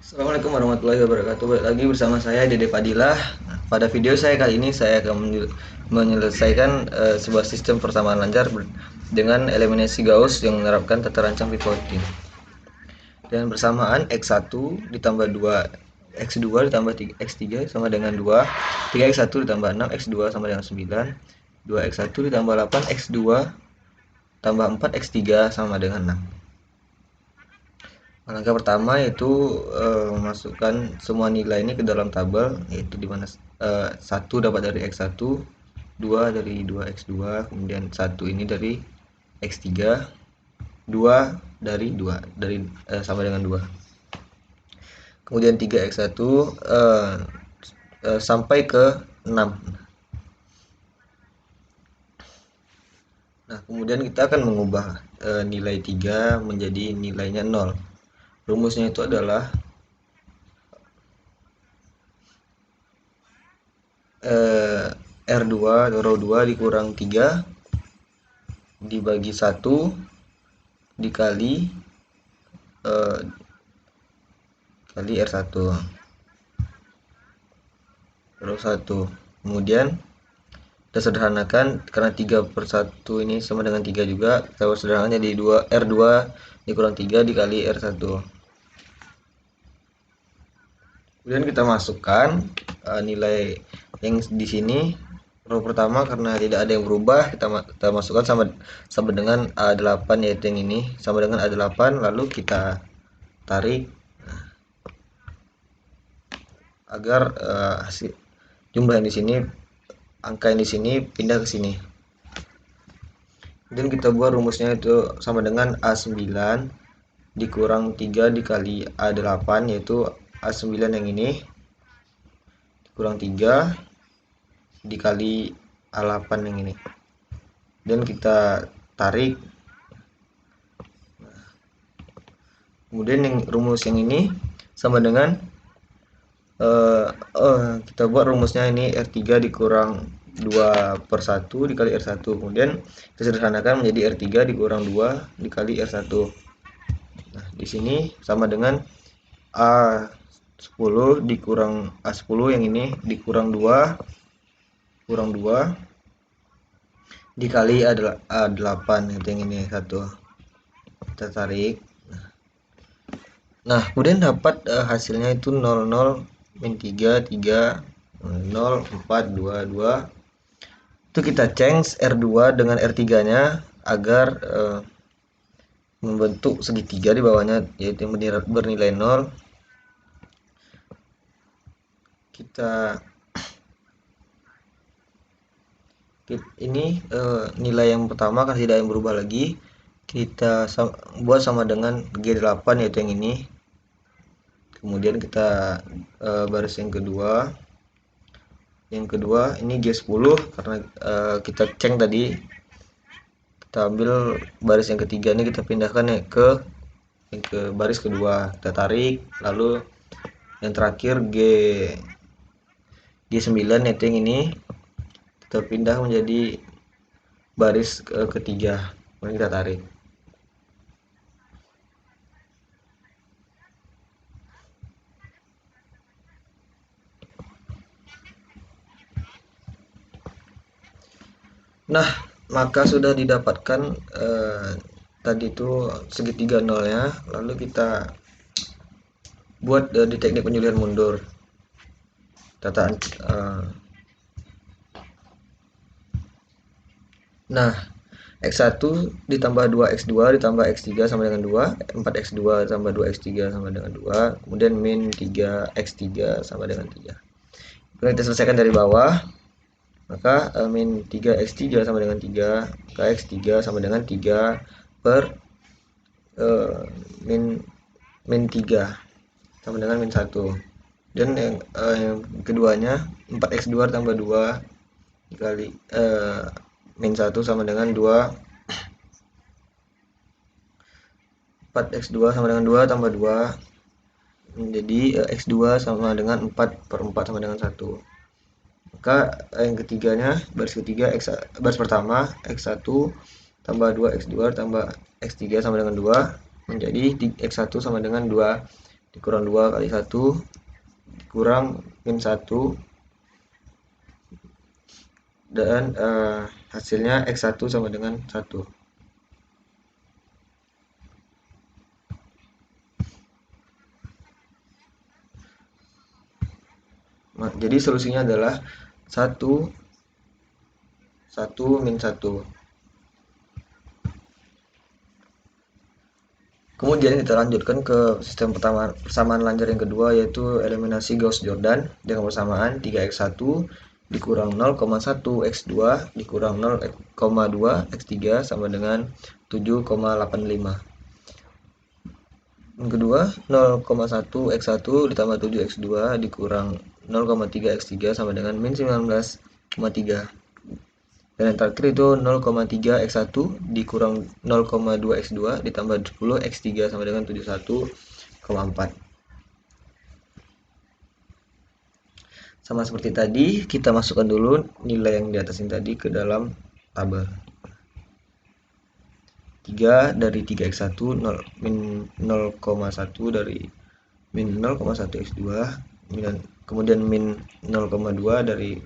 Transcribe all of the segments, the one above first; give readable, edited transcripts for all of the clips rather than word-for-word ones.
Assalamualaikum warahmatullahi wabarakatuh. Balik lagi bersama saya Dede Fadilah. Nah, pada video saya kali ini saya akan menyelesaikan sebuah sistem persamaan lancar dengan eliminasi Gauss yang menerapkan tata rancang pivoting. Dan persamaan x1 ditambah 2 x2 ditambah 3, x3 sama dengan 2, 3x1 ditambah 6, x2 sama dengan 9, 2x1 ditambah 8, x2 tambah 4, x3 sama dengan 6. Langkah pertama yaitu memasukkan semua nilai ini ke dalam tabel, yaitu dimana 1 dapat dari x1, 2 dari 2x2, kemudian 1 ini dari x3, 2 dari 2 dari sama dengan 2. Kemudian 3x1 sampai ke 6. Nah, kemudian kita akan mengubah nilai 3 menjadi nilainya 0. Rumusnya itu adalah R2 row 2 dikurang 3 dibagi 1 dikali kali R1 row 1. Kemudian kita sederhanakan karena 3/1 ini sama dengan 3 juga, kita sederhanakan jadi R2 dikurang 3 dikali R1. Kemudian kita masukkan nilai yang di sini row pertama, karena tidak ada yang berubah, kita masukkan sama dengan A8, yaitu yang ini sama dengan A8, lalu kita tarik agar jumlah yang di sini, angka yang di sini pindah ke sini. Kemudian kita buat rumusnya itu sama dengan A9 dikurang 3 dikali A8, yaitu A9 yang ini dikurang 3 dikali A8 yang ini, dan kita tarik. Kemudian yang rumus yang ini sama dengan kita buat rumusnya ini R3 dikurang 2/1 dikali R1, kemudian kita sederhanakan menjadi R3 dikurang 2 dikali R1. Nah, di sini sama dengan A10 dikurang A10 yang ini dikurang 2 kurang 2 dikali A8, itu yang ini 1. Kita tarik. Nah, kemudian dapat hasilnya itu 00 min 3 3 0 4 2 2. Itu kita change R2 dengan R3 nya agar membentuk segitiga di bawahnya, yaitu yang bernilai 0. Ini nilai yang pertama kan tidak yang berubah lagi, kita buat sama dengan G8, yaitu yang ini. Kemudian kita baris yang kedua ini G10, karena kita ceng tadi, kita ambil baris yang ketiga ini, kita pindahkan ya ke baris kedua, kita tarik, lalu yang terakhir G9, yaitu yang ini, kita pindah menjadi baris ketiga, kemudian kita tarik. Nah, maka sudah didapatkan tadi itu segitiga nolnya. Lalu kita buat di teknik penyulihan mundur tataan. Nah, X1 ditambah 2x2 ditambah x3 sama dengan 2, 4x2 tambah 2x3 sama dengan 2, kemudian min 3x3 sama dengan 3. Kemudian kita selesaikan dari bawah, maka min 3x3 sama dengan 3, maka x3 sama dengan 3 per min 3 sama dengan min 1. Dan yang keduanya 4x2 tambah 2 dikali min 1 sama dengan 2, 4x2 sama dengan 2 tambah 2 menjadi x2 sama dengan 4/4 sama dengan 1. Maka yang ketiganya, baris ketiga, baris pertama x1 tambah 2 x2 tambah x3 sama dengan 2 menjadi x1 sama dengan 2 dikurang 2 kali 1 dikurang min 1 dan hasilnya X1 sama dengan 1. Jadi solusinya adalah 1 min 1. Kemudian kita lanjutkan ke sistem persamaan lancar yang kedua, yaitu eliminasi Gauss-Jordan dengan persamaan 3x1 dikurang 0,1 x2 dikurang 0,2 x3 sama dengan 7,85. Yang kedua, 0,1 x1 ditambah 7 x2 dikurang 0,3 x3 sama dengan min 19,3. Dan yang terakhir itu 0,3 x1 dikurang 0,2 x2 ditambah 10 x3 sama dengan 71,4. Sama seperti tadi, kita masukkan dulu nilai yang di atas ini tadi ke dalam tabel. 3 dari 3x1 min 0,1 dari min 0,1 x2 kemudian min 0,2 dari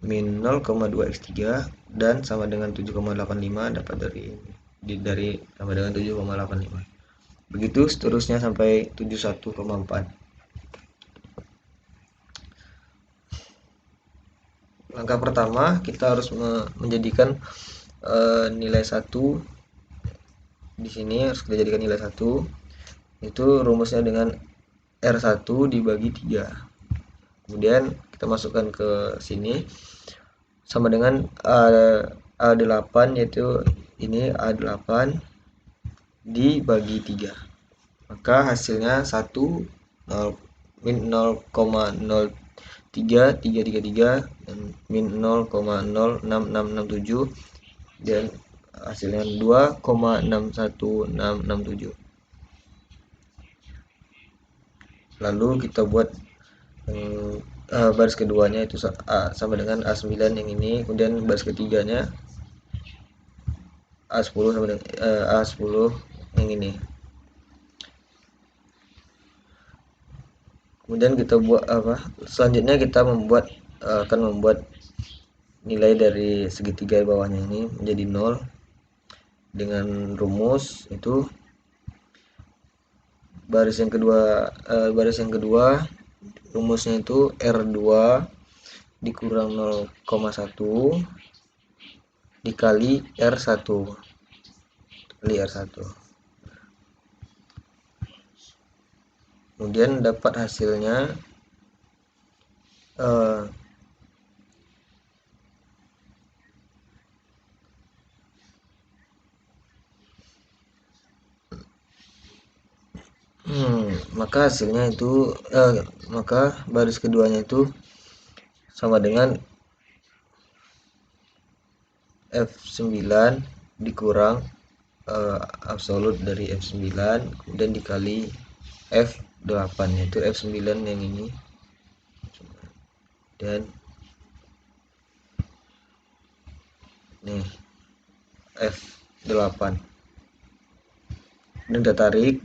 min 0,2 x3 dan sama dengan 7,85 dapat dari sama dengan 7,85. Begitu seterusnya sampai 71,4. Langkah pertama, kita harus menjadikan nilai 1 di sini, harus kita jadikan nilai 1. Itu rumusnya dengan R1 dibagi 3. Kemudian kita masukkan ke sini sama dengan A8, yaitu ini A8 dibagi 3. Maka hasilnya 1 min 0,03333 dan min 0,06667 dan hasilnya 2,61667. Lalu kita buat baris keduanya itu sama dengan A9 yang ini, kemudian baris ketiganya A10 sama dengan A10 yang ini. Kemudian kita buat selanjutnya kita akan membuat nilai dari segitiga bawahnya ini menjadi 0 dengan rumus itu baris yang kedua rumusnya itu R2 dikurang 0,1 dikali R1 kali R1. Kemudian dapat hasilnya maka hasilnya itu maka baris keduanya itu sama dengan F9 dikurang absolut dari F9 kemudian dikali F8, yaitu F9 yang ini dan nih F8. Dan kita tarik.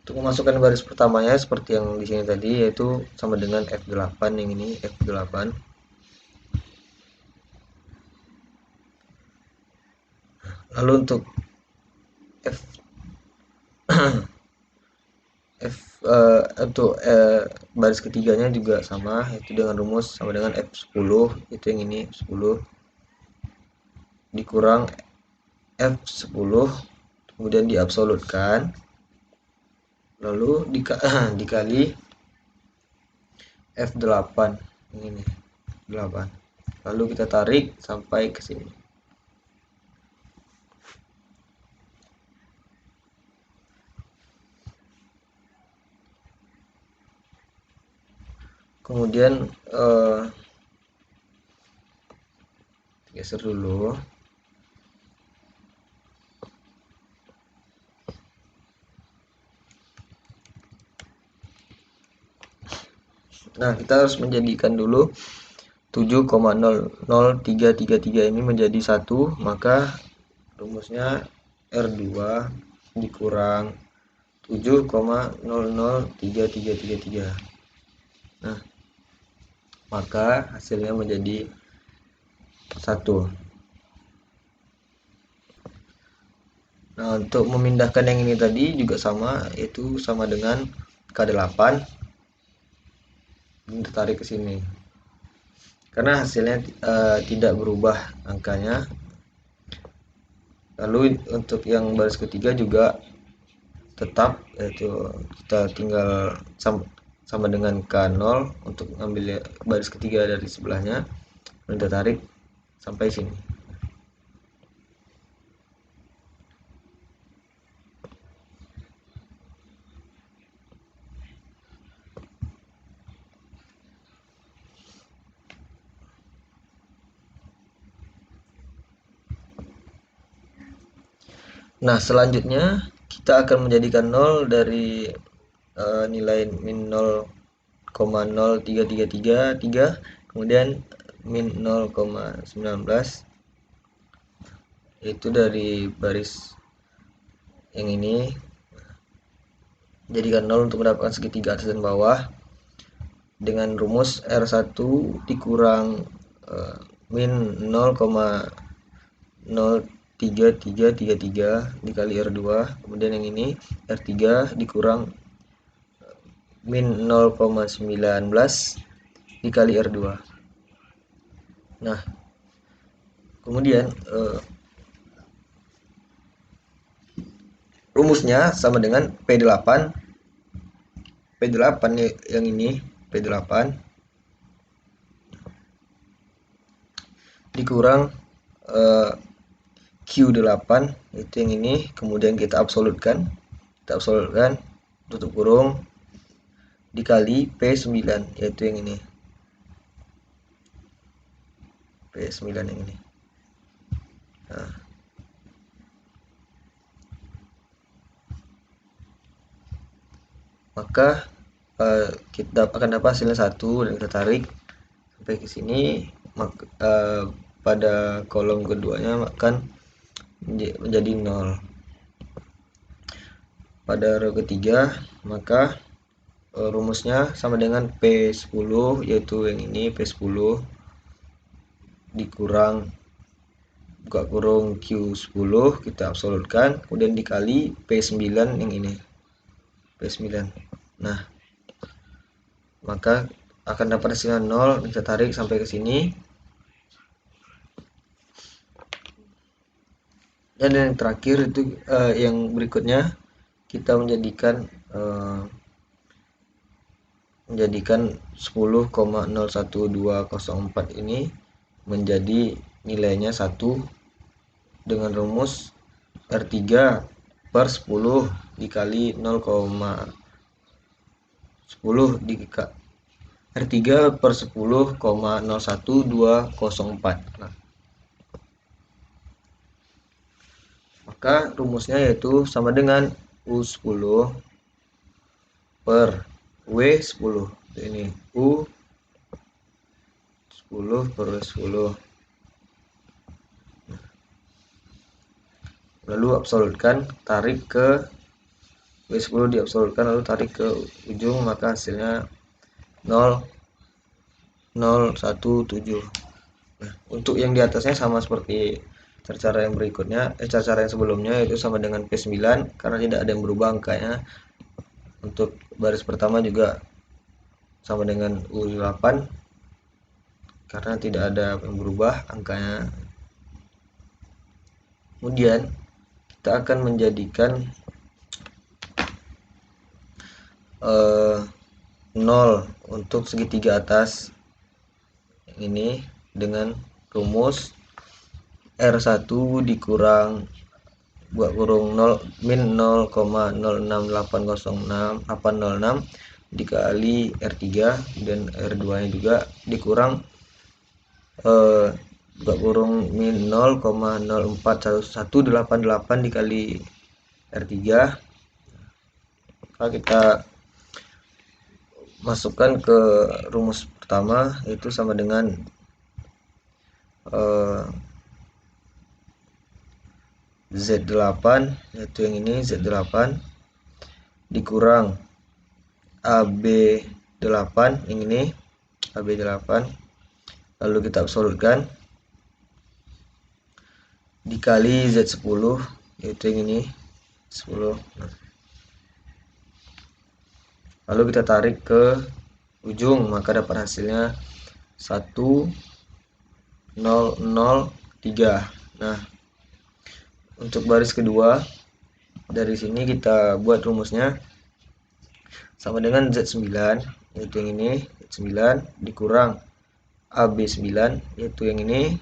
Untuk memasukkan baris pertamanya seperti yang di sini tadi, yaitu sama dengan F8 yang ini, F8. Lalu untuk untuk baris ketiganya juga sama, yaitu dengan rumus sama dengan F10, itu yang ini F10 dikurang F10 kemudian diabsolutkan lalu dikali F8 ini 8, lalu kita tarik sampai ke sini. Kemudian geser dulu. Nah, kita harus menjadikan dulu 7,00333 ini menjadi 1, maka rumusnya R2 dikurang 7,003333. Nah, maka hasilnya menjadi 1. Nah, untuk memindahkan yang ini tadi juga sama, yaitu sama dengan K8 ditarik ke sini. Karena hasilnya tidak berubah angkanya. Lalu untuk yang baris ketiga juga tetap, yaitu kita tinggal sama dengan K0 untuk ambil baris ketiga dari sebelahnya, dan kita tarik sampai sini. Nah, selanjutnya kita akan menjadikan 0 dari nilai min 0,03333, kemudian min 0,19, itu dari baris yang ini. Jadikan 0 untuk mendapatkan segitiga atas dan bawah dengan rumus R1 dikurang min 0,03333 dikali R2, kemudian yang ini R3 dikurang min 0,19 dikali R2. Nah, kemudian rumusnya sama dengan P8 yang ini, P8 dikurang Q8, itu yang ini, kemudian kita absolutkan, tutup kurung, dikali P9, yaitu yang ini, P9 yang ini. Nah, maka kita akan dapat hasilnya 1, dan kita tarik sampai ke sini. Maka pada kolom keduanya akan menjadi 0. Pada row ketiga, maka rumusnya sama dengan P10, yaitu yang ini, P10 dikurang buka kurung Q10, kita absolutkan, kemudian dikali P9 yang ini, P9. Nah, maka akan dapat hasilnya 0, kita tarik sampai ke sini. Dan yang terakhir itu yang berikutnya, kita menjadikan 10,01204 ini menjadi nilainya 1 dengan rumus R3 per 10 dikali 0,10 dikali R3 per 10,01204. Nah, maka rumusnya yaitu sama dengan U10 per W10. Ini U10 per W10. Lalu absolutkan, tarik ke W10, diabsolutkan lalu tarik ke ujung, maka hasilnya 0,017. Nah, untuk yang di atasnya sama seperti cara yang berikutnya, cara yang sebelumnya, yaitu sama dengan P9 karena tidak ada yang berubah angkanya. Untuk baris pertama juga sama dengan U8 karena tidak ada yang berubah angkanya. Kemudian kita akan menjadikan 0 untuk segitiga atas ini dengan rumus R1 dikurang buka kurung 0 min 0,06806 dikali R3, dan R2 nya juga dikurang buka kurung min 0,04118 dikali R3. Maka kita masukkan ke rumus pertama, yaitu sama dengan Z8, yaitu yang ini Z8 dikurang AB8 yang ini, AB8, lalu kita absolutkan dikali Z10 yaitu yang ini 10. Lalu kita tarik ke ujung, maka dapat hasilnya 1003. Nah, untuk baris kedua dari sini kita buat rumusnya sama dengan Z9 yaitu yang ini, Z9 dikurang AB9 yaitu yang ini,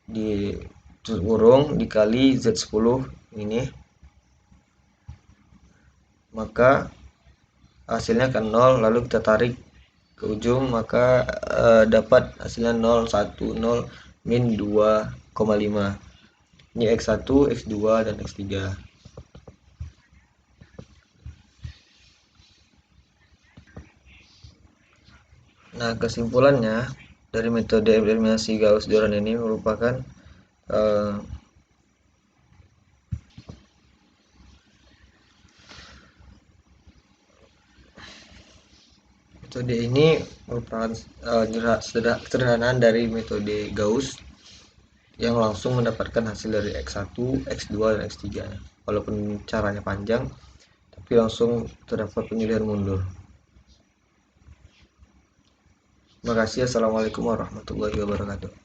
di kurung dikali Z10 ini, maka hasilnya akan 0. Lalu kita tarik ke ujung, maka dapat hasilnya 0, 1, 0, min 2,5. Ini X1, X2, dan X3. Nah, kesimpulannya dari metode eliminasi Gauss-Jordan ini merupakan metode ini merupakan sederhanaan dari metode Gauss yang langsung mendapatkan hasil dari X1, X2, dan X3. Walaupun caranya panjang, tapi langsung terdapat pemilihan mundur. Terima kasih. Assalamualaikum warahmatullahi wabarakatuh.